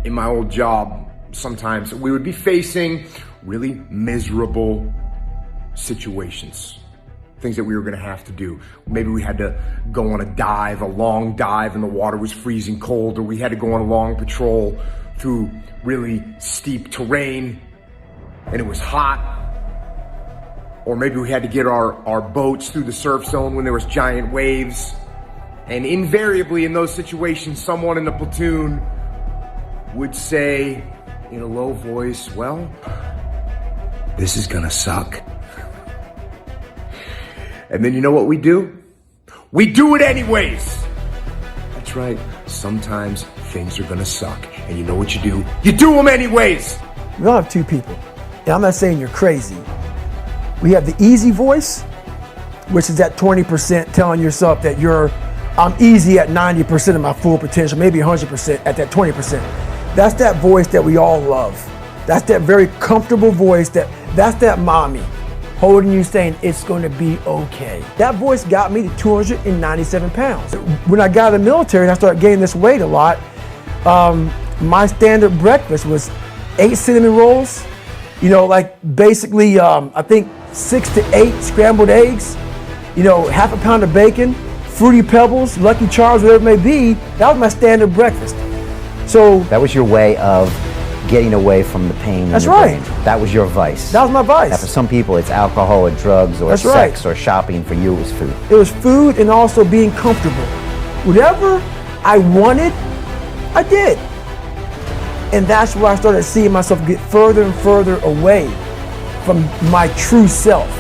in my old job, sometimes we would be facing really miserable situations, things that we were gonna have to do. Maybe we had to go on a dive, a long dive, and the water was freezing cold, or we had to go on a long patrol through really steep terrain and it was hot. Or maybe we had to get our boats through the surf zone when there was giant waves. And invariably in those situations, someone in the platoon would say in a low voice, well, this is gonna suck. And then you know what we do? We do it anyways. That's right, sometimes things are gonna suck. And you know what you do? You do them anyways. We all have two people. And I'm not saying you're crazy. We have the easy voice, which is that 20% telling yourself that I'm easy at 90% of my full potential, maybe 100% at that 20%. That's that voice that we all love. That's that very comfortable voice that's that mommy holding you saying it's going to be okay. That voice got me to 297 pounds. When I got in the military and I started gaining this weight a lot, my standard breakfast was 8 cinnamon rolls, like basically, I think 6 to 8 scrambled eggs, half a pound of bacon, Fruity Pebbles, Lucky Charms, whatever it may be. That was my standard breakfast. So that was your way of getting away from the pain. That's right. Brain. That was your vice. That was my vice. Now for some people, it's alcohol or drugs or sex or shopping. For you, it was food. It was food and also being comfortable. Whatever I wanted, I did. And that's where I started seeing myself get further and further away from my true self.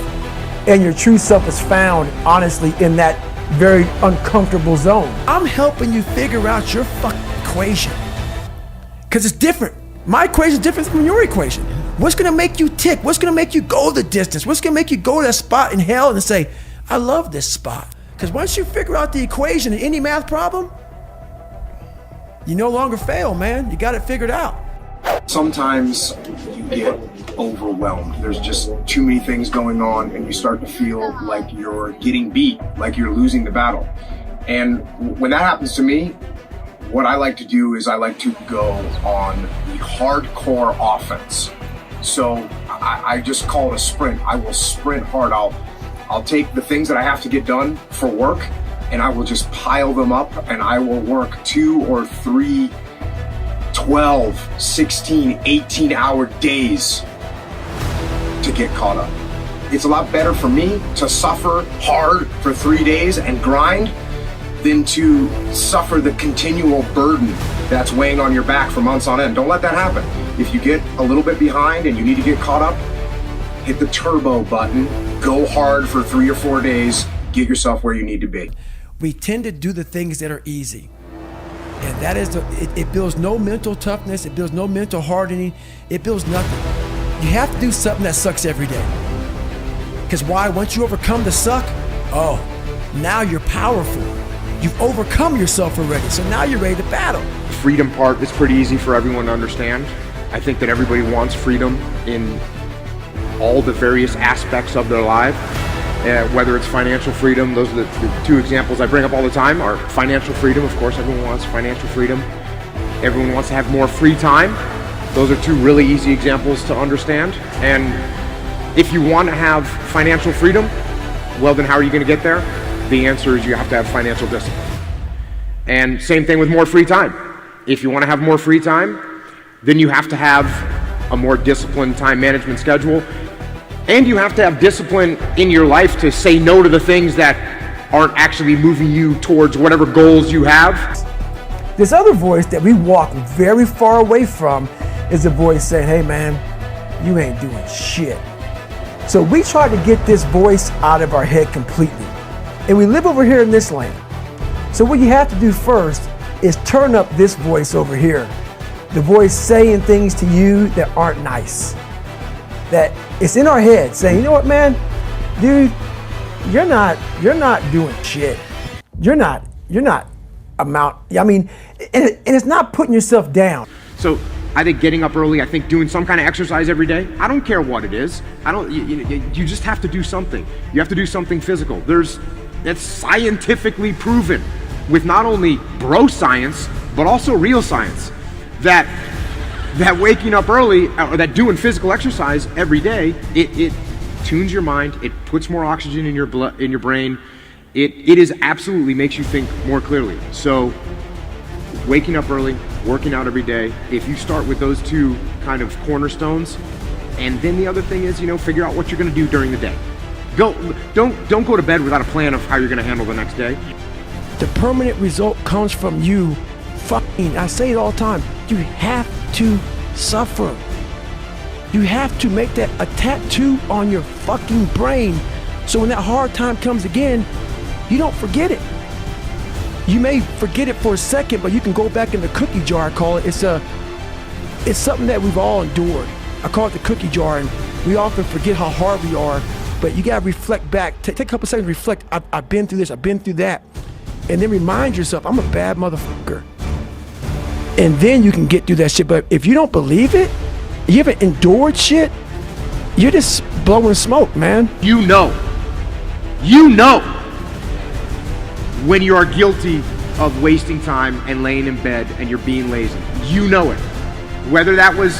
And your true self is found, honestly, in that very uncomfortable zone. I'm helping you figure out your fucking equation. Because it's different. My equation is different from your equation. What's gonna make you tick? What's gonna make you go the distance? What's gonna make you go to that spot in hell and say, I love this spot? Because once you figure out the equation in any math problem, you no longer fail, man. You got it figured out. Sometimes you get overwhelmed. There's just too many things going on and you start to feel like you're getting beat, like you're losing the battle. And when that happens to me, what I like to do is I like to go on the hardcore offense. So I just call it a sprint. I will sprint hard. I'll take the things that I have to get done for work and I will just pile them up and I will work 2 or 3 12, 16, 18-hour days to get caught up. It's a lot better for me to suffer hard for 3 days and grind than to suffer the continual burden that's weighing on your back for months on end. Don't let that happen. If you get a little bit behind and you need to get caught up, hit the turbo button, go hard for 3 or 4 days, get yourself where you need to be. We tend to do the things that are easy. And that is, it builds no mental toughness, it builds no mental hardening, it builds nothing. You have to do something that sucks every day. Because why? Once you overcome the suck, now you're powerful. You've overcome yourself already, so now you're ready to battle. The freedom part is pretty easy for everyone to understand. I think that everybody wants freedom in all the various aspects of their life. Whether it's financial freedom, those are the 2 examples I bring up all the time, are financial freedom. Of course, everyone wants financial freedom. Everyone wants to have more free time. Those are 2 really easy examples to understand. And if you want to have financial freedom, well, then how are you going to get there? The answer is you have to have financial discipline. And same thing with more free time. If you want to have more free time, then you have to have a more disciplined time management schedule. And you have to have discipline in your life to say no to the things that aren't actually moving you towards whatever goals you have. This other voice that we walk very far away from is the voice saying, hey man, you ain't doing shit. So we try to get this voice out of our head completely. And we live over here in this lane. So what you have to do first is turn up this voice over here. The voice saying things to you that aren't nice. That it's in our head saying, you know what, man, dude, you're not doing shit. You're not and it's not putting yourself down. So I think getting up early, I think doing some kind of exercise every day, I don't care what it is. You just have to do something. You have to do something physical. That's scientifically proven with not only bro science, but also real science, that that waking up early or that doing physical exercise every day, it tunes your mind, it puts more oxygen in your blood, in your brain. It is absolutely makes you think more clearly. So waking up early, working out every day, if you start with those two kind of cornerstones, and then the other thing is, figure out what you're gonna do during the day. Don't go to bed without a plan of how you're gonna handle the next day. The permanent result comes from you I say it all the time, you have to suffer. You have to make that a tattoo on your fucking brain, so when that hard time comes again, you don't forget it. You may forget it for a second, but you can go back in the cookie jar, I call it. It's something that we've all endured. I call it the cookie jar, and we often forget how hard we are, but you gotta reflect back. Take a couple seconds to reflect. I've been through this, I've been through that. And then remind yourself, I'm a bad motherfucker. And then you can get through that shit. But if you don't believe it, you haven't endured shit, you're just blowing smoke, man. You know when you are guilty of wasting time and laying in bed and you're being lazy. You know it. Whether that was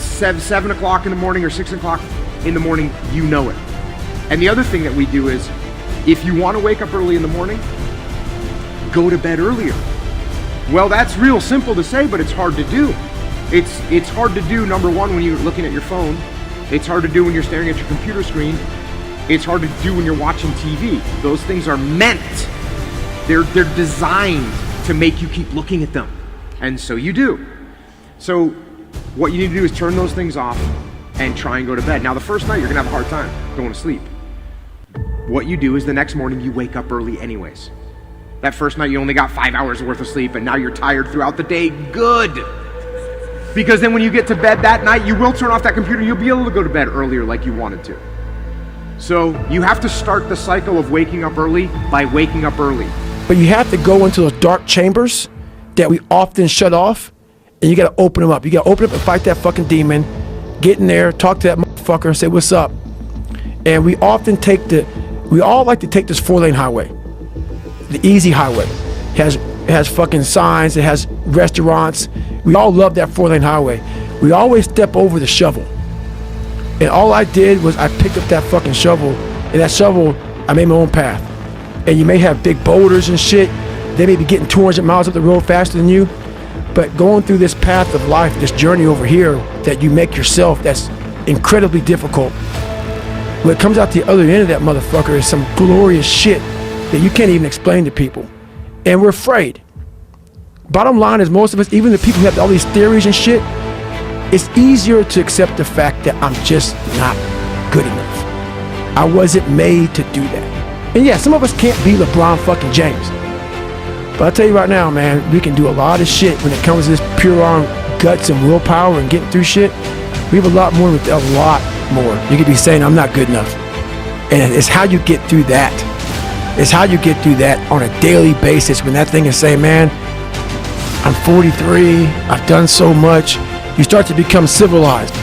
7 o'clock in the morning or 6 o'clock in the morning, you know it. And the other thing that we do is, if you want to wake up early in the morning, go to bed earlier. Well, that's real simple to say, but it's hard to do. It's hard to do, number one, when you're looking at your phone. It's hard to do when you're staring at your computer screen. It's hard to do when you're watching TV. Those things are meant, they're designed to make you keep looking at them. And so you do. So what you need to do is turn those things off and try and go to bed. Now, the first night, you're gonna have a hard time going to sleep. What you do is the next morning, you wake up early anyways. That first night, you only got 5 hours worth of sleep, and now you're tired throughout the day. Good. Because then when you get to bed that night, you will turn off that computer. You'll be able to go to bed earlier like you wanted to. So you have to start the cycle of waking up early by waking up early. But you have to go into those dark chambers that we often shut off, and you got to open them up. You got to open up and fight that fucking demon. Get in there, talk to that motherfucker, say, what's up? And we all like to take this 4-lane highway. The easy highway. It has fucking signs, it has restaurants. We all love that 4-lane highway. We always step over the shovel. And all I did was I picked up that fucking shovel, and that shovel, I made my own path. And you may have big boulders and shit. They may be getting 200 miles up the road faster than you. But going through this path of life, this journey over here that you make yourself, that's incredibly difficult. What comes out the other end of that motherfucker is some glorious shit that you can't even explain to people. And we're afraid. Bottom line is, most of us, even the people who have all these theories and shit, it's easier to accept the fact that I'm just not good enough. I wasn't made to do that. And yeah, some of us can't be LeBron fucking James. But I'll tell you right now, man, we can do a lot of shit when it comes to this pure on guts and willpower and getting through shit. We have a lot more. You could be saying, I'm not good enough. And it's how you get through that. It's how you get through that on a daily basis, when that thing is saying, man, I'm 43, I've done so much. You start to become civilized.